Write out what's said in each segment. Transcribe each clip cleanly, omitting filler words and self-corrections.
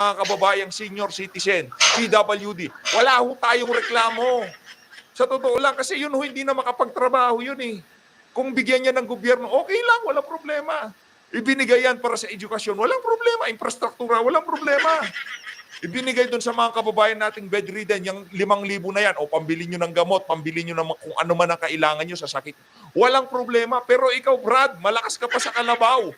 mga kababayang senior citizen, PWD. Wala ho tayong reklamo. Sa totoo lang, kasi yun ho, hindi na makapagtrabaho yun eh. Kung bigyan niya ng gobyerno, okay lang, walang problema. Ibinigay yan para sa edukasyon, walang problema. Infrastruktura, walang problema. Ibinigay doon sa mga kababayan nating bedridden, yung 5,000 na yan, o pambili nyo ng gamot, pambili nyo ng kung ano man ang kailangan nyo sa sakit. Walang problema. Pero ikaw, Brad, malakas ka pa sa kalabaw.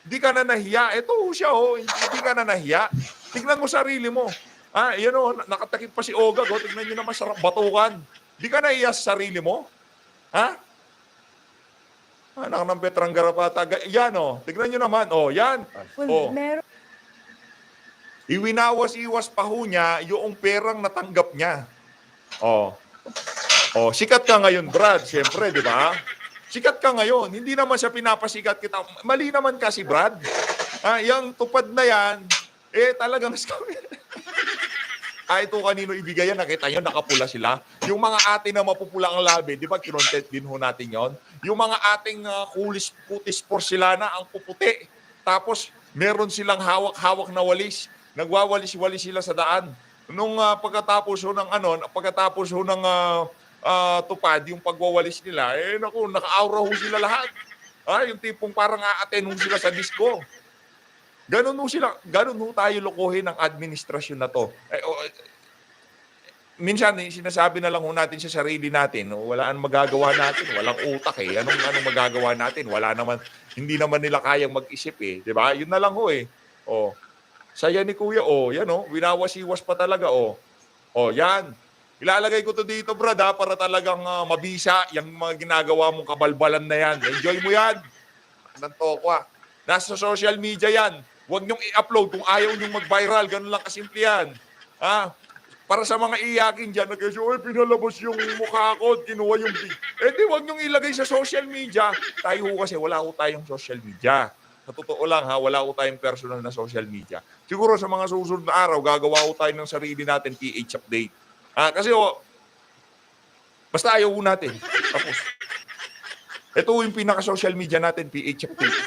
Hindi ka na nahiya. Ito siya, hindi ka na nahiya. Tingnan mo sarili mo. Yan nakatakip pa si Ogag. Tingnan nyo naman, sarap batukan. Hindi ka nahiya sa sarili mo? Anak ng Petrang Garapata. Yan, tingnan nyo naman. Yan. Well, meron. Iwinawas-iwas pa ho niya yung perang natanggap niya. Sikat ka ngayon, Brad. Siyempre, di ba? Sikat ka ngayon. Hindi naman siya pinapasikat kita. Mali naman kasi, Brad. Yung tupad na yan, talagang ito kanino ibigay yan. Nakita nyo, nakapula sila. Yung mga ating na mapupula ang labi, di ba, kinontent din ho natin yon. Yung mga ating kutis porcelana, ang puputi. Tapos, meron silang hawak-hawak na walis. Nagwawalis-walis sila sa daan. Nung pagkatapos ho ng tupad, yung pagwawalis nila, naka-aura ho sila lahat. Yung tipong parang aaten ho sila sa disco. Ganun ho tayo lokohin ng administrasyon na to. Minsan, sinasabi na lang ho natin sa sarili natin, wala ang magagawa natin, walang utak eh. Anong magagawa natin? Hindi naman nila kayang mag-isip eh. Diba? Yun na lang ho eh. Saya ni Kuya, yan winawas-iwas pa talaga, yan. Ilalagay ko to dito, Brad, para talagang mabisa yung mga ginagawa mong kabalbalan na yan. Enjoy mo yan. Nantokwa. Nasa social media yan. Huwag niyong i-upload kung ayaw niyong mag-viral. Ganun lang kasimple yan. Para sa mga iyakin dyan, pinalabas yung mukha ko, kinuha yung big. Huwag niyong ilagay sa social media. Tayo kasi wala ko tayong social media. Sa totoo lang wala ko tayong personal na social media. Siguro sa mga susunod na araw, gagawa ko tayo ng sarili natin PH update. Kasi basta ayaw ko natin. Tapos, ito yung pinaka-social media natin, PH update.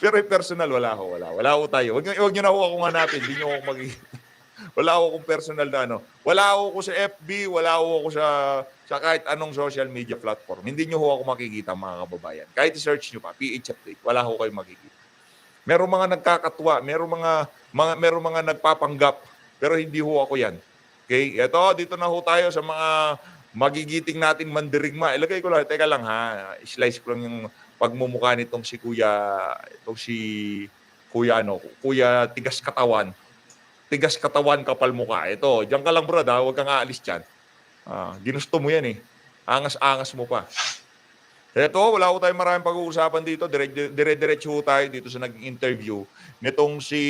Pero personal, wala ko tayo. Huwag nyo na ako hanapin. Hindi nyo ako wala akong personal na Wala ako sa FB, wala ako sa kahit anong social media platform. Hindi nyo ako makikita, mga kababayan. Kahit i-search nyo pa, PH Update, wala ko kayo makikita. Merong mga nagkakatwa, merong mga nagpapanggap, pero hindi ako yan. Okay? Dito na tayo sa mga magigiting natin mandirigma. Ilagay ko lang, teka lang slice ko lang yung pagmumukha nitong si Kuya Tigas Katawan. Tigas katawan, kapal mukha. Diyan ka lang, Brad, huwag kang aalis dyan. Ginusto mo yan eh. Angas-angas mo pa. Wala ko tayong maraming pag-uusapan dito. Dire-diretso tayo dito sa naging interview nitong si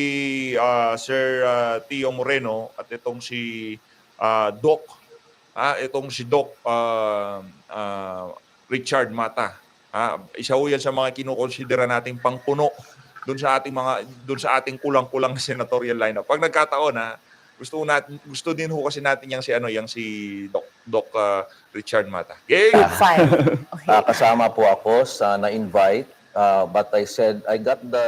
Sir Tio Moreno at itong si Doc. Itong si Doc Richard Mata. Isa ho yan sa mga kinukonsidera nating pangpuno doon sa ating kulang-kulang senatorial lineup. Pag nagkataon gusto din ho kasi natin yang si Doc Richard Mata. Okay. Kasama po ako sa na-invite, but I said I got the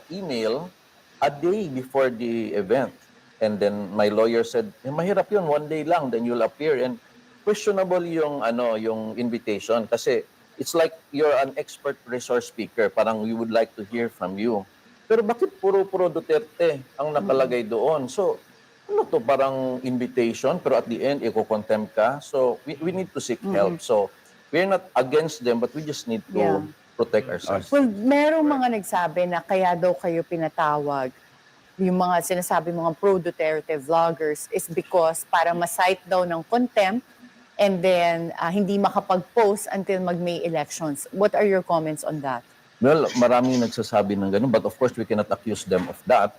email a day before the event, and then my lawyer said, mahirap yun, one day lang, then you'll appear, and questionable yung invitation kasi it's like you're an expert resource speaker. Parang we would like to hear from you. Pero bakit puro Duterte ang nakalagay doon? So, parang invitation, pero at the end, i-contempt ka. So, we need to seek help. So, we're not against them, but we just need to protect ourselves. Well, merong mga nagsabi na kaya daw kayo pinatawag, yung mga sinasabi mga pro-Duterte vloggers, is because para ma-cite daw ng contempt, and then hindi makapag-post until mag-May elections. What are your comments on that? Well, maraming nagsasabi ng ganun, but of course we cannot accuse them of that.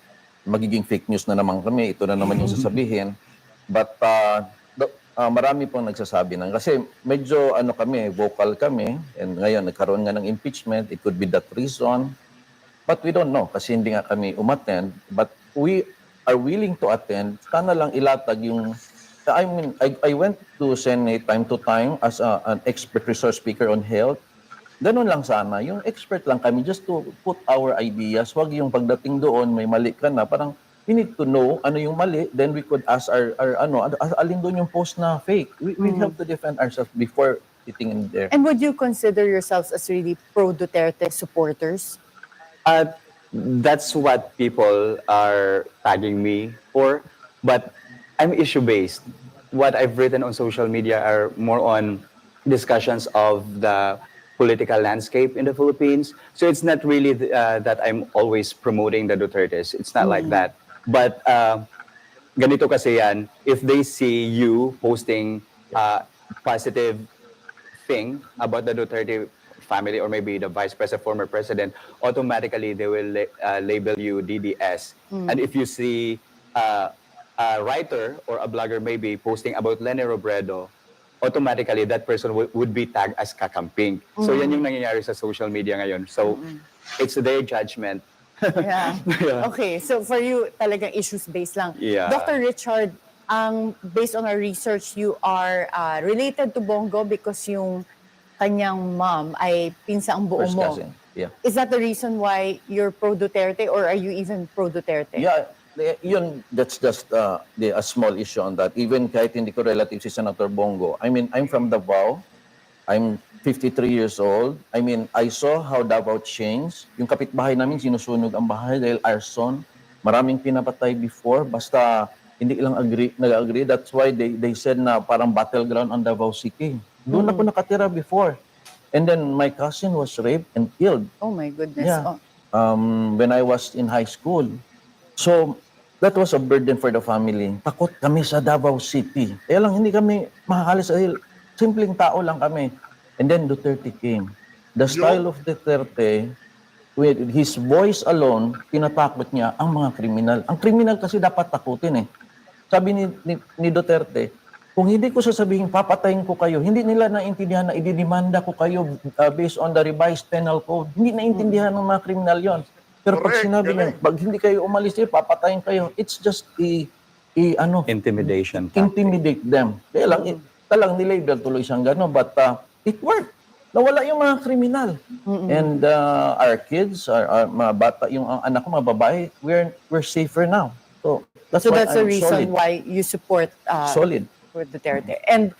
Magiging fake news na naman kami, ito na naman yung sasabihin. But marami pong nagsasabi ng, kasi medyo vocal kami, and ngayon nagkaroon nga ng impeachment, it could be that reason. But we don't know, kasi hindi nga kami umattend. But we are willing to attend, sana lang ilatag yung I went to Senate time to time as an expert resource speaker on health. Ganun lang sana. Yung expert lang kami just to put our ideas. Wag yung pagdating doon, may mali ka na. Parang we need to know ano yung mali. Then we could ask alin doon yung post na fake. We have to defend ourselves before sitting in there. And would you consider yourselves as really pro-Duterte supporters? That's what people are tagging me for, but I'm issue-based. What I've written on social media are more on discussions of the political landscape in the Philippines. So it's not really that I'm always promoting the Dutertes. It's not like that. But ganito kasi yan, if they see you posting positive thing about the Duterte family or maybe the vice president, former president, automatically they will label you DDS. And if you see a writer or a blogger maybe posting about Leni Robredo, automatically that person would be tagged as kakamping. So yan yung nangyayari sa social media ngayon. So it's their judgment. Yeah. Yeah. Okay, so for you, talagang issues-based lang. Yeah. Dr. Richard, based on our research, you are related to Bongo because yung kanyang mom ay pinsang buo First mo. cousin. Yeah. Is that the reason why you're pro-Duterte or are you even pro-Duterte? Yeah, yun, that's just a small issue on that. Even kahit hindi ko relative si Senator Bongo. I mean, I'm from Davao. I'm 53 years old. I mean, I saw how Davao changed. Yung kapitbahay namin, sinusunog ang bahay dahil arson. Maraming pinapatay before. Basta hindi lang nag-agree. That's why they said na parang battleground ang Davao City. Doon ako nakatira before. And then my cousin was raped and killed. Oh my goodness. Yeah. Oh. When I was in high school. So, that was a burden for the family. Takot kami sa Davao City. Kaya lang, hindi kami makakalis dahil simpleng tao lang kami. And then Duterte came. The style of Duterte, with his voice alone, tinatakot niya ang mga kriminal. Ang kriminal kasi dapat takutin eh. Sabi ni Duterte, kung hindi ko sasabihin, papatayin ko kayo, hindi nila naintindihan na ididimanda ko kayo based on the revised penal code. Hindi naintindihan ng mga kriminal yon. Pero pag Correct, sinabi niya, pag hindi kayo umalis dito, papatayin kayo. It's just Intimidation. intimidate them. Kaya lang, talang nilabel tuloy siyang gano'n. But it worked. Nawala yung mga kriminal. And our kids, our mga bata, yung anak ko, mga babae, we're safer now. So that's So why that's the I'm reason solid. why you support Solid. for Duterte. And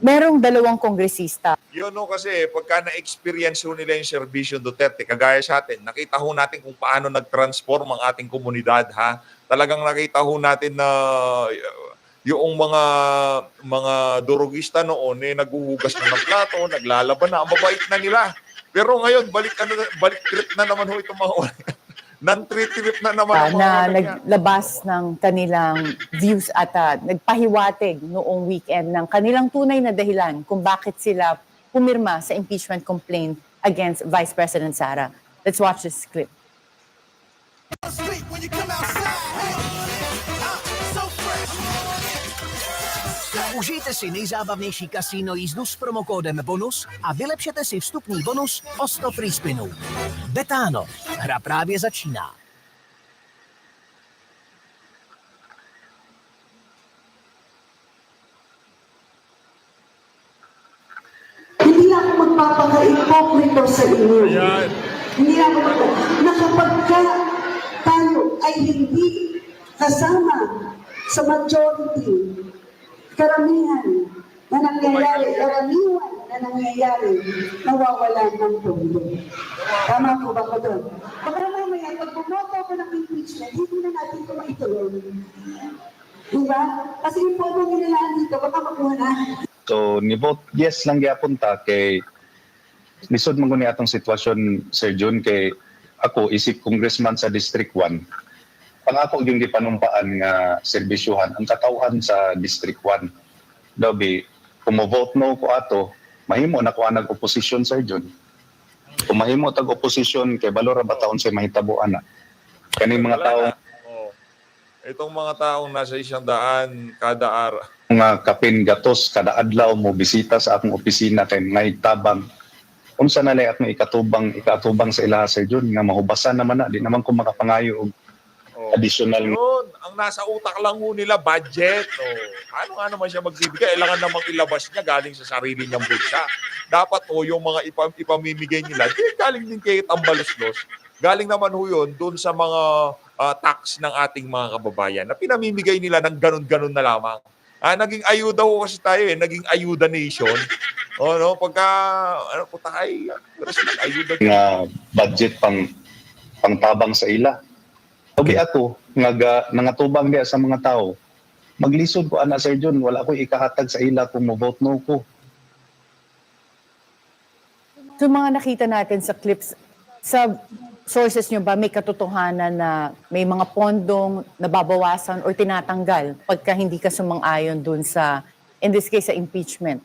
merong dalawang kongresista. Yun no, kasi pagka na-experience ho nila yung serbisyo Duterte, kagaya sa atin, nakita ho natin kung paano nag-transform ang ating komunidad, ha? Talagang nakita ho natin na yung mga durugista noon, naghuhugas na ng plato, naglalaban na, ang mabait na nila. Pero ngayon, balik trip na naman ho itong mga non-trip na naman ang mga Na ganyan. naglabas ng kanilang views at nagpahiwatig noong weekend ng kanilang tunay na dahilan kung bakit sila pumirma sa impeachment complaint against Vice President Sara. Let's watch this clip. Užijte si nejzábavnější kasino jízdu s promokódem BONUS a vylepšete si vstupní bonus o 100 free spinů. Betano. Hra právě začíná. Hindi ako magpapaka-ipokrito sa inyo. Ayan. Hindi ako na kapag tayo ay hindi kasama sa majority, karamihan na nangyayari, karaniwan na nangyayari, nawawalan ng pondo. Tama po ba ko doon? Baka mamaya, pag bumoto ko ng impeachment, hindi na natin ito maituloy. Diba? Kasi yung pondo nilalaan dito, baka makuha na. So, ni-vote yes lang gyapon ta kay lisod man guni atong sitwasyon, Sir Jun, kay ako isip congressman sa District 1. Pangako yung gipanumpaan nga serbisyuhan ang katawhan sa District 1. Dabi, kung mo-vote no ko ato, mahimo na ko anag opposition, Sir Jun. Kung mahimo tag opposition kay balora ba taon sa mahitabuan na. Kaning mga Wala tao na. Oh. Itong mga taong nasa 100 kada araw. nga kapin gatos kada adlaw mo bisita sa akong opisina kay mga tabang unsa na lay akong ikatubang sa ilaha, Sir Jun, nga mahubasan naman na di naman ko makapangayo og additional Yun, ang nasa utak lang ho nila, budget. Ano nga naman siya magbibigay? Kailangan namang ilabas niya galing sa sarili niyang bulsa. Dapat yung mga ipamimigay nila, galing din kay Tambaluslos. Galing naman ho yun doon sa mga tax ng ating mga kababayan na pinamimigay nila ng ganun-ganun na lamang. Naging ayuda ho kasi tayo naging ayuda nation. No, pagka po tayo, ayuda nga budget pangtabang sa ila. Sabi ako, nangatubang diya sa mga tao, maglisod ko, Sir John, wala ko ikahatag sa ila kung mo-vote no ko. So mga nakita natin sa clips, sa sources nyo ba may katotohanan na may mga pondong nababawasan or tinatanggal pagka hindi ka sumang-ayon dun sa, in this case, sa impeachment?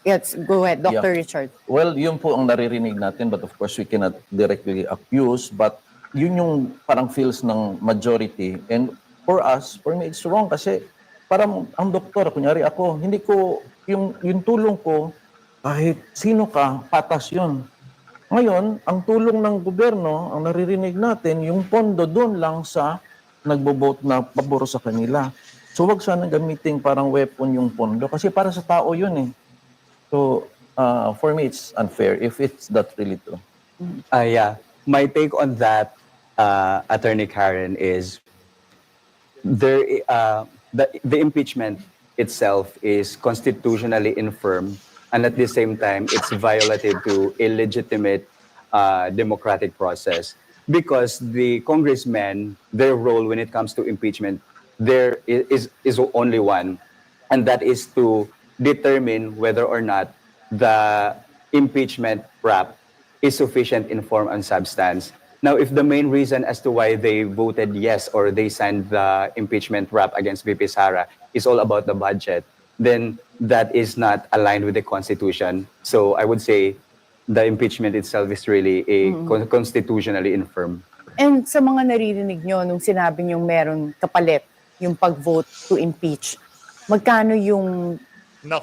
Yes, go ahead, Dr. Richard. Well, yun po ang naririnig natin, but of course we cannot directly accuse, but yun yung parang feels ng majority. And for me, it's wrong kasi parang ang doktor, kunyari ako, hindi ko, yung tulong ko, kahit sino ka, patas yun. Ngayon, ang tulong ng gobyerno, ang naririnig natin, yung pondo doon lang sa nagbo-vote na pabor sa kanila. So wag sana gamitin parang weapon yung pondo kasi para sa tao yun eh. So for me, it's unfair if it's that really true. Yeah, my take on that, Attorney Karen, is the impeachment itself is constitutionally infirm, and at the same time, it's violative to illegitimate democratic process because the congressmen, their role when it comes to impeachment, there is only one, and that is to determine whether or not the impeachment rap is sufficient in form and substance. Now, if the main reason as to why they voted yes or they signed the impeachment rap against VP Sara is all about the budget, then that is not aligned with the Constitution. So I would say the impeachment itself is really a constitutionally infirm. And sa mga naririnig nyo, nung sinabi nyo meron kapalit yung pag-vote to impeach, magkano yung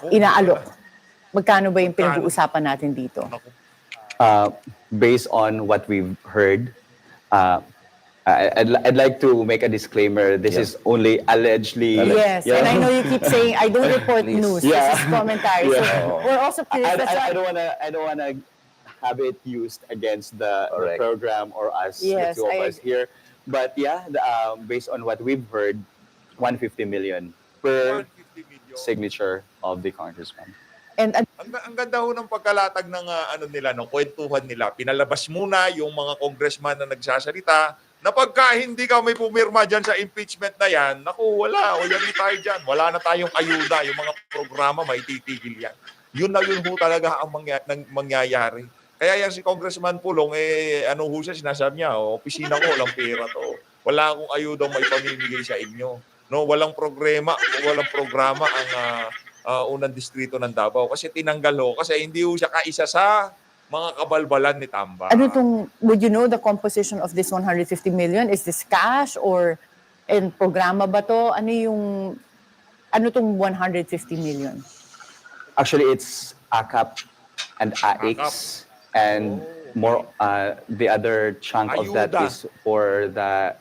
inaalok? Magkano ba yung pinag-uusapan natin dito? Based on what we've heard, I'd like to make a disclaimer. This is only allegedly. Yes, and I know you keep saying, I don't report news. Yeah. This is commentary. So we're also curious. I don't wanna have it used against the program or us, Yes, the two of us here. But yeah, based on what we've heard, 150 million per 150 million. signature of the congressman. And Ang ganda ho ng pagkalatag ng nila, ng kwentuhan nila. Pinalabas muna yung mga congressman na nagsasalita na pagka hindi ka may pumirma dyan sa impeachment na yan, naku, wala. O yan tayo dyan. Wala na tayong ayuda. Yung mga programa, may titigil yan. Yun na yun ho talaga ang mangyayari. Kaya yan si Congressman Pulong, ano ho siya, sinasabi niya, opisina ko, walang pera to. Wala akong ayudang may pamimigay sa inyo. No, walang programa ang unang distrito ng Davao kasi tinanggal ho kasi hindi ho siya kaisa sa mga kabalbalan ni Tamba. would you know the composition of this 150 million? Is this cash or programa ba to? Ano tong 150 million? Actually, it's AKAP and AIX, and more. The other chunk of that Ayuda. is for the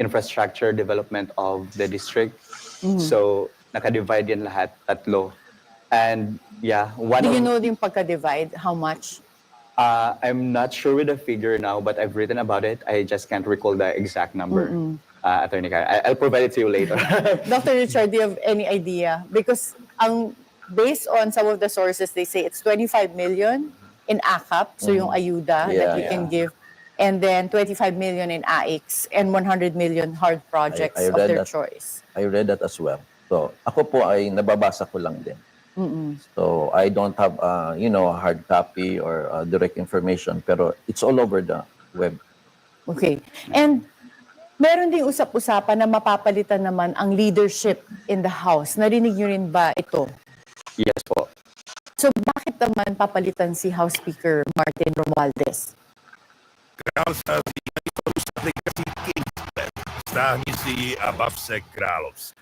infrastructure development of the district. So naka-divide yan lahat, tatlo. And yeah, Do you know yung pagka-divide? How much? I'm not sure with the figure now, but I've written about it. I just can't recall the exact number. Attorney Karen, I'll provide it to you later. Dr. Richard, do you have any idea? Because based on some of the sources, they say it's 25 million in AKAP, so yung ayuda that you can give, and then 25 million in AIX, and 100 million hard projects I of read their that. choice. I read that as well. So, ako po ay nababasa ko lang din. So, I don't have, a hard copy or direct information, pero it's all over the web. Okay. And meron ding usap-usapan na mapapalitan naman ang leadership in the House. Narinig nyo rin ba ito? Yes po. So bakit naman papalitan si House Speaker Martin Romualdez? si Babsek Kralov.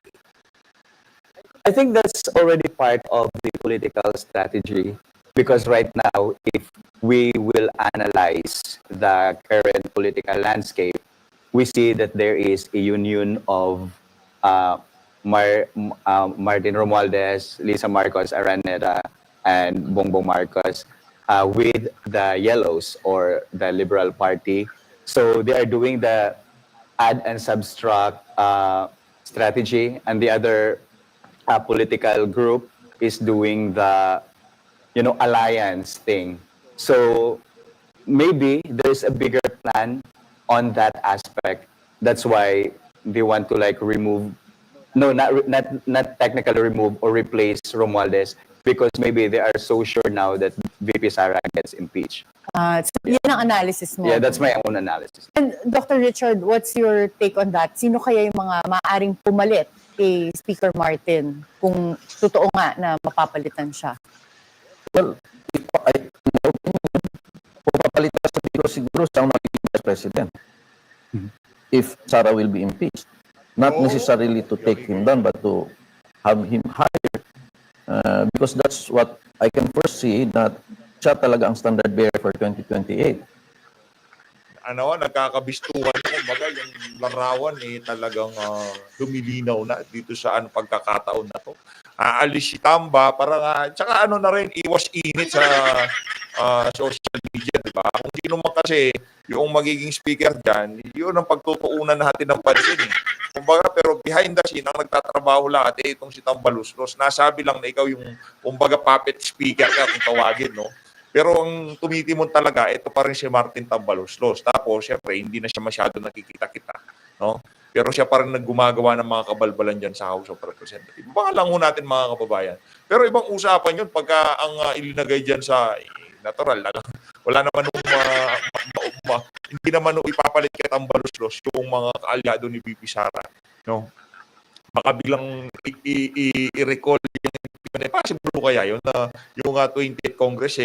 I think that's already part of the political strategy Because right now, if we will analyze the current political landscape, we see that there is a union of Martin Romualdez, Lisa Marcos Araneta, and Bongbong Marcos with the Yellows or the Liberal Party. So they are doing the add and subtract strategy, and the other political group is doing the alliance thing. So maybe there's a bigger plan on that aspect. That's why they want to like remove, no, not technically remove or replace Romualdez, because maybe they are so sure now that VP Sara gets impeached. So yan ang analysis mo. Yeah, that's my own analysis. And Dr. Richard, what's your take on that? Sino kaya yung mga maaaring pumalit kay Speaker Martin kung totoo nga na mapapalitan siya? Well, papalitan siguro siyang magiging Vice President. If Sara will be impeached. Not necessarily to take him down, but to have him hired. Because that's what I can foresee, that siya talaga ang standard bearer for 2028. Nagkakabistuhan na, kumbaga yung larawan talagang lumilinaw na dito sa pagkakataon na to. Aalis si Tamba para tsaka na rin, iwas init sa social media, di ba? Kung sino man kasi yung magiging speaker dyan, yun ang pagtutuunan natin ng pansin. Kumbaga, pero behind the scene, ang nagtatrabaho lahat, itong si Tambaluslos, nasabi lang na ikaw yung, kumbaga, puppet speaker ka kung tawagin, no? Pero ang tumitimon talaga, ito pa rin si Martin Tambaluslos. Tapos, syempre, hindi na siya masyado nakikita-kita, no? Pero siya pa rin naggumagawa ng mga kabalbalan dyan sa House of Representatives. Baka lang ho natin, mga kababayan. Pero ibang usapan yun, pagka ang ilinagay dyan sa natural, wala naman hindi naman ipapalit kay Tambaluslos yung mga kaalyado ni VP Sara. No? Baka biglang i-recall yung possible kaya yun na yung 28th Congress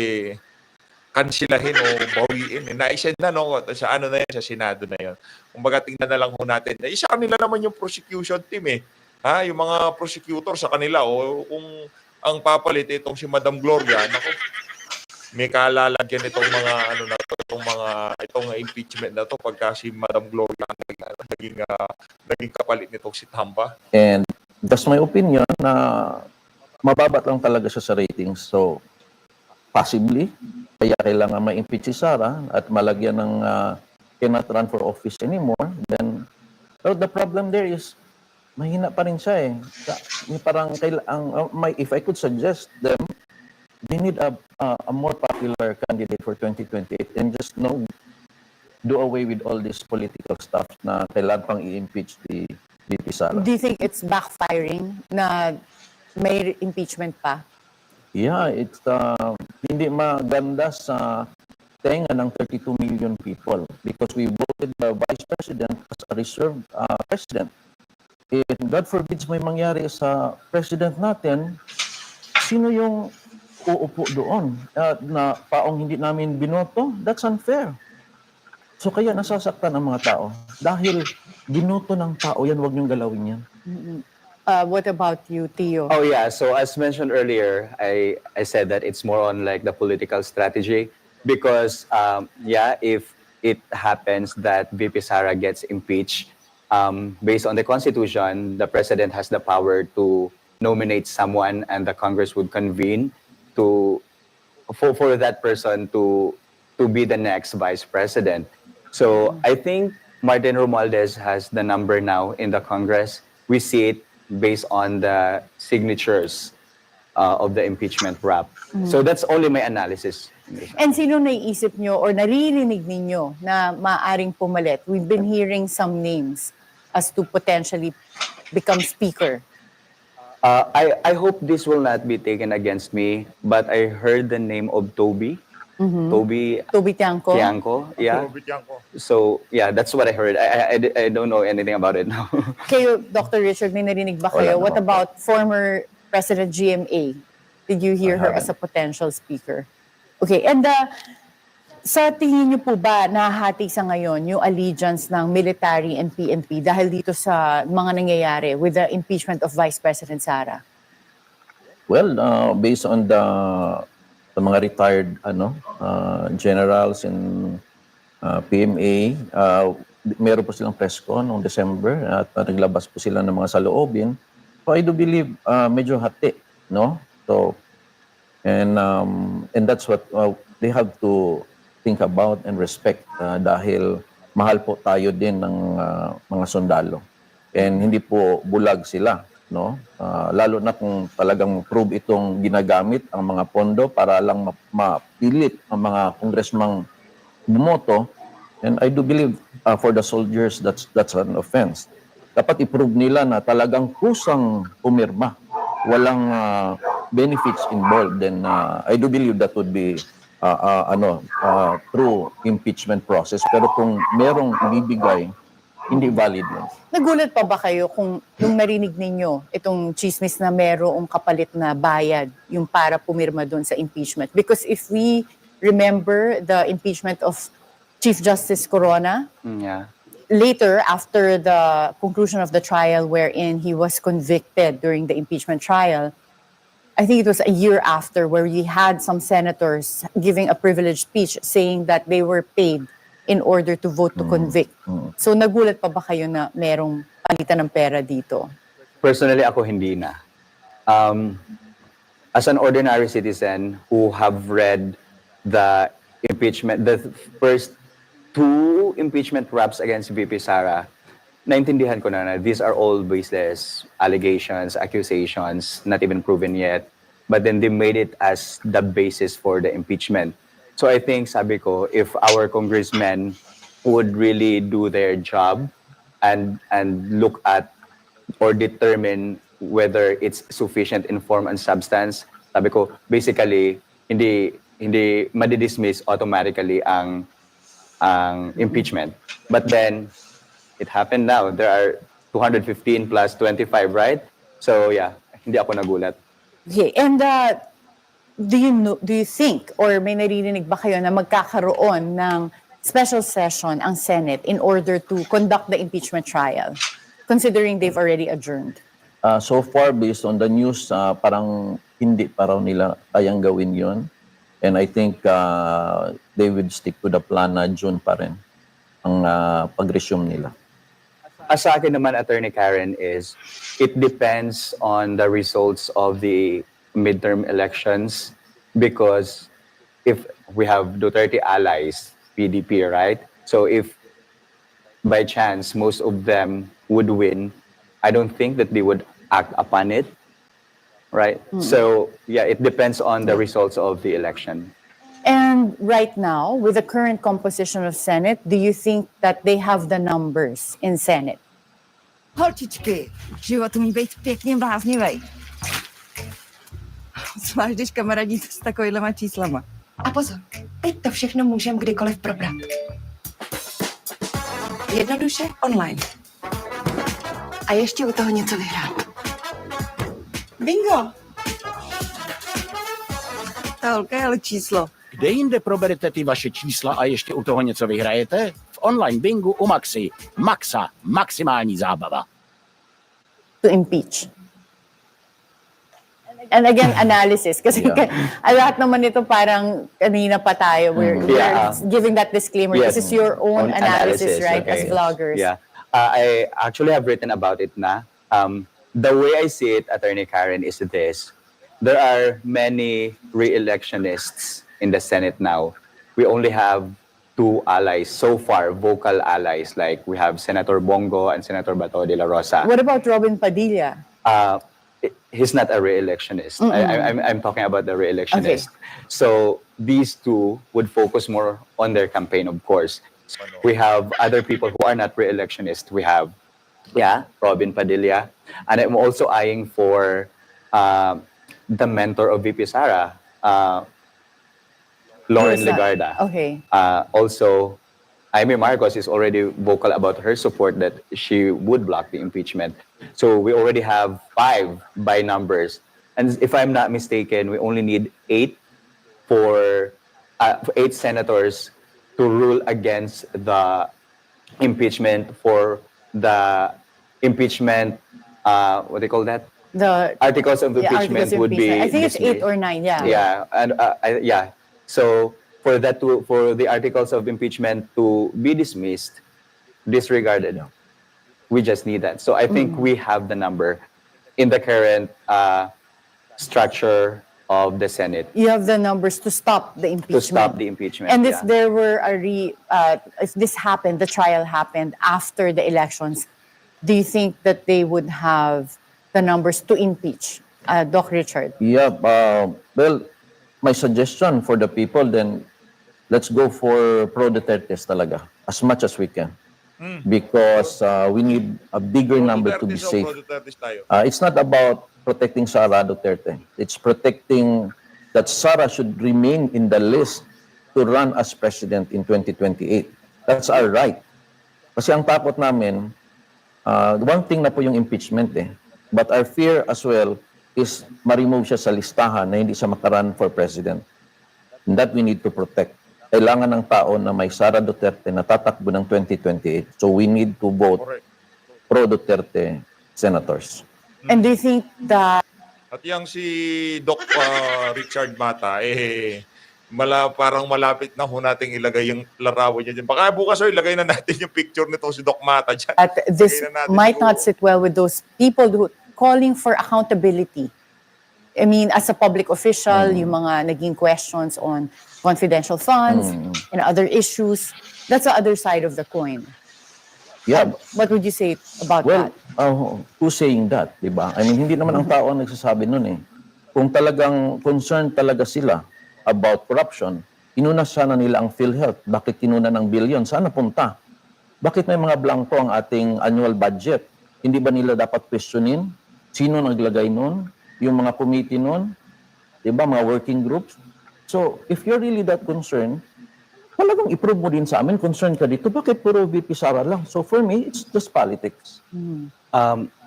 kansilahin o bawiin. Na-send na sa na yan, sa Senado na yun. Kumbaga tingnan na lang ho natin. Isa kanila naman yung prosecution team yung mga prosecutor sa kanila kung ang papalit itong si Madam Gloria, may kalalagyan itong mga itong impeachment na to pagka si Madam Gloria naging kapalit nitong si Tamba. And that's my opinion na mababat lang talaga siya sa ratings. So, possibly, kaya kailangan ma-impeach si Sara at malagyan ng cannot run for office anymore. Then, but the problem there is, mahina pa rin siya Parang if I could suggest them, they need a more popular candidate for 2028 and just do away with all this political stuff na kailangan pang i-impeach the VP Sara. Do you think it's backfiring na may impeachment pa? Yeah, it's hindi maganda sa tenga ng 32 million people because we voted the Vice President as a reserved President. And God forbids may mangyari sa President natin, sino yung uupo doon na paong hindi namin binoto? That's unfair. So kaya nasasaktan ang mga tao. Dahil binoto ng tao yan, huwag niyong galawin yan. What about you, Tio? Oh yeah, so as mentioned earlier, I said that it's more on like the political strategy because if it happens that VP Sara gets impeached, based on the Constitution, the President has the power to nominate someone and the Congress would convene for that person to be the next Vice President. So I think Martin Romualdez has the number now in the Congress. We see it based on the signatures of the impeachment rap. So that's only my analysis. And sino naiisip nyo or naririnig ninyo na maaring pumalit? We've been hearing some names as to potentially become speaker. I hope this will not be taken against me, but I heard the name of Toby. Toby Tiangco. Yeah. So, yeah, that's what I heard. I don't know anything about it now. Kayo, Dr. Richard, may narinig ba kayo? What about former President GMA? Did you hear her as a potential speaker? Okay, and sa tingin niyo po ba nahati sa ngayon yung allegiance ng military and PNP dahil dito sa mga nangyayari with the impeachment of Vice President Sara? Well, based on the sa mga retired generals and PMA. Meron po silang press con noong December at naglabas po sila ng mga saloobin. So I do believe medyo hati, no? So and that's what they have to think about and respect dahil mahal po tayo din ng mga sundalo. And hindi po bulag sila, no? Lalo na kung talagang prove itong ginagamit ang mga pondo para lang mapilit ang mga congressman bumoto. And I do believe for the soldiers that's an offense. Dapat i-prove nila na talagang kusang pumirma, walang benefits involved. Then I do believe that would be through impeachment process. Pero kung merong ibibigay, hindi valid yun. Nagulat pa ba kayo kung nung narinig ninyo itong chismis na merong kapalit na bayad yung para pumirma doon sa impeachment? Because if we remember the impeachment of Chief Justice Corona, Yeah. later after the conclusion of the trial wherein he was convicted during the impeachment trial, I think it was a year after where we had some senators giving a privileged speech saying that they were paid in order to vote to convict. So nagulat pa ba kayo na merong palitan ng pera dito? Personally, ako hindi na. As an ordinary citizen who have read the first 2 impeachment raps against VP Sara, naintindihan ko na these are all baseless allegations, accusations, not even proven yet. But then they made it as the basis for the impeachment. So I think, sabi ko, if our congressmen would really do their job and look at or determine whether it's sufficient in form and substance, sabi ko, basically, hindi madidismiss automatically ang impeachment. But then, it happened now. There are 215 plus 25, right? So yeah, hindi ako nagulat. Okay, and do you think or may naririnig ba kayo na magkakaroon ng special session ang Senate in order to conduct the impeachment trial, considering they've already adjourned? So far, based on the news, parang hindi pa raw nila kayang gawin yon. And I think they would stick to the plan na June pa rin ang pag-resume nila. Sa akin naman, Attorney Karen, is it depends on the results of the midterm elections, because if we have Duterte allies, PDP, right? So if by chance most of them would win, I don't think that they would act upon it, right? So yeah, it depends on the results of the election. And right now, with the current composition of Senate, do you think that they have the numbers in Senate? Holčičky, život umí být pěkně bláznivý. Zvlášť, když kamarádíte s takovýhlema číslama. A pozor, teď to všechno můžeme kdykoliv probrat. Jednoduše online. A ještě u toho něco vyhrát. Bingo! Ta holka je ale číslo. Kde jinde proberete ty vaše čísla a ještě u toho něco vyhrajete? V online bingu u Maxi. Maxa, maximální zábava. To impeach. And again, analysis. Kasi lahat naman ito parang kanina pa tayo. We're giving that disclaimer. Yes. This is your own analysis, right, okay. as vloggers. Yeah. I actually have written about it na. The way I see it, Attorney Karen, is this. There are many re-electionists in the Senate now. We only have 2 allies so far, vocal allies. Like we have Senator Bongo and Senator Bato de la Rosa. What about Robin Padilla? He's not a re-electionist. I'm talking about the re-electionist. Okay. So these 2 would focus more on their campaign, of course. We have other people who are not re-electionists. We have, Robin Padilla. And I'm also eyeing for the mentor of VP Sara, Lauren Who is that? Legarda. Okay. Also, Amy Marcos is already vocal about her support that she would block the impeachment. So we already have 5 by numbers. And if I'm not mistaken, we only need 8 for 8 senators to rule against the impeachment for the impeachment, what do you call that? The articles of yeah, impeachment articles of would be impeachment. I think it's 8 dismissed. or 9. Yeah. Yeah, and yeah. So for the articles of impeachment to be dismissed, disregarded, we just need that. So I think we have the number in the current structure of the Senate You have the numbers to stop the impeachment. to stop the impeachment. And if yeah. there were if this happened, the trial happened after the elections, do you think that they would have the numbers to impeach Doc Richard? Yeah, well, my suggestion for the people then, let's go for pro Dutertes talaga, as much as we can. Because we need a bigger number to be Dutertes o safe. pro Dutertes tayo? It's not about protecting Sara Duterte. It's protecting that Sara should remain in the list to run as president in 2028. That's our right. Kasi ang takot namin, one thing na po yung impeachment eh. But our fear as well is ma-remove siya sa listahan na hindi siya makaran for president. And that we need to protect. Kailangan ng tao na may Sara Duterte na tatakbo ng 2028. So we need to vote Correct. pro Duterte senators. And do you think that At yung si Doc Richard Mata, parang malapit na ho nating ilagay yung larawan niya dyan. Baka bukas ilagay na natin yung picture nito si Doc Mata dyan. this Lagay na natin might not siguro. sit well with those people who calling for accountability? I mean, as a public official, yung mga naging questions on confidential funds and other issues, that's the other side of the coin. Yeah. What would you say about Well, that? who's saying that, di ba? I mean, hindi naman ang tao ang nagsasabi nun eh. Kung talagang concerned talaga sila about corruption, inuna sana nila ang PhilHealth. Bakit kinuna ng bilyon? Saan napunta? Bakit may mga blanco ang ating annual budget? Hindi ba nila dapat questionin? Sino naglagay nun? Yung mga committee nun? Di ba? Mga working groups? So, if you're really that concerned, talagang i-prove mo din sa amin, concerned ka dito, bakit puro VP Sara lang? So for me, it's just politics.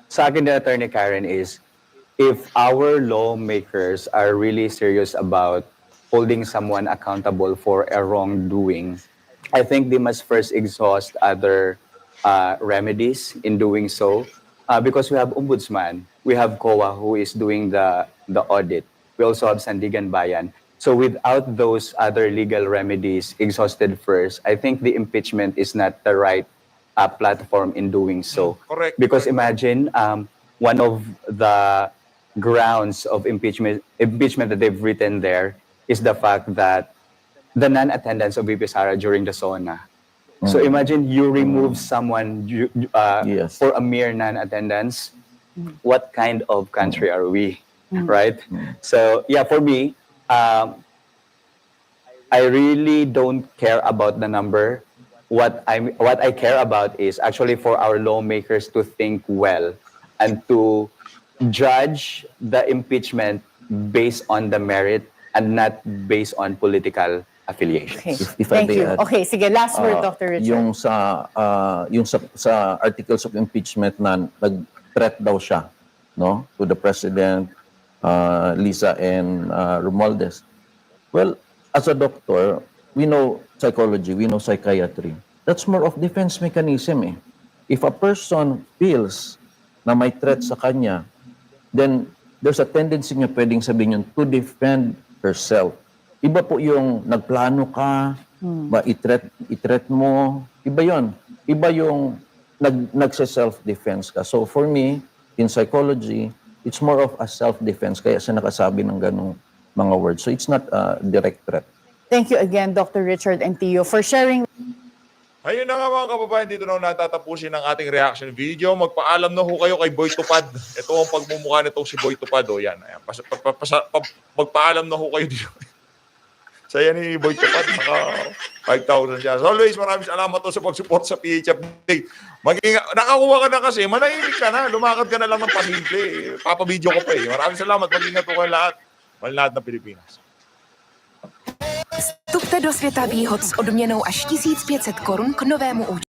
Sa akin din, Attorney Karen, is if our lawmakers are really serious about holding someone accountable for a wrongdoing, I think they must first exhaust other remedies in doing so. Because we have Ombudsman, we have COA who is doing the audit. We also have Sandigan Bayan. So without those other legal remedies exhausted first, I think the impeachment is not the right platform in doing so. Correct. Because Correct. imagine one of the grounds of impeachment that they've written there is the fact that the non-attendance of VP Sara during the SONA. So imagine you remove someone Yes. for a mere non-attendance. What kind of country are we, right? So yeah, for me, I really don't care about the number. What I care about is actually for our lawmakers to think well and to judge the impeachment based on the merit and not based on political affiliations. Okay. If I Thank may you. add, Okay, sige, last word, Dr. Richard. Yung sa articles of impeachment na nag-threat daw siya, no, to the president, Lisa and Romualdez. Well, as a doctor, we know psychology, we know psychiatry. That's more of defense mechanism eh. If a person feels na may threat sa kanya, then there's a tendency niya pwedeng sabihin yun to defend herself. Iba po yung nagplano ka, ba i-threat mo, iba yon. Iba yung nagse-self-defense ka. So for me, in psychology, it's more of a self-defense kaya siya nakasabi ng ganong mga words. So it's not a direct threat. Thank you again, Dr. Richard and Tio, for sharing. Ayun na nga mga kababayan, dito na natatapusin ang ating reaction video. Magpaalam na ho kayo kay Boy Tupad. Ito ang pagmumukha nitong si Boy Tupad. O yan, ayan. Magpaalam na ho kayo dito. Saya ni Boy Tupad, naka 5,000 siya. So always, maraming salamat to sa pag-support sa PH Update. Nakakuha ka na kasi, manahimik ka na. Lumakad ka na lang ng pasimple. Papabideo ko pa eh. Maraming salamat. Mag-ingat po kayo lahat. Lahat ng Pilipinas. Vstupte do světa výhod s odměnou až 1500 korun k novému účtu.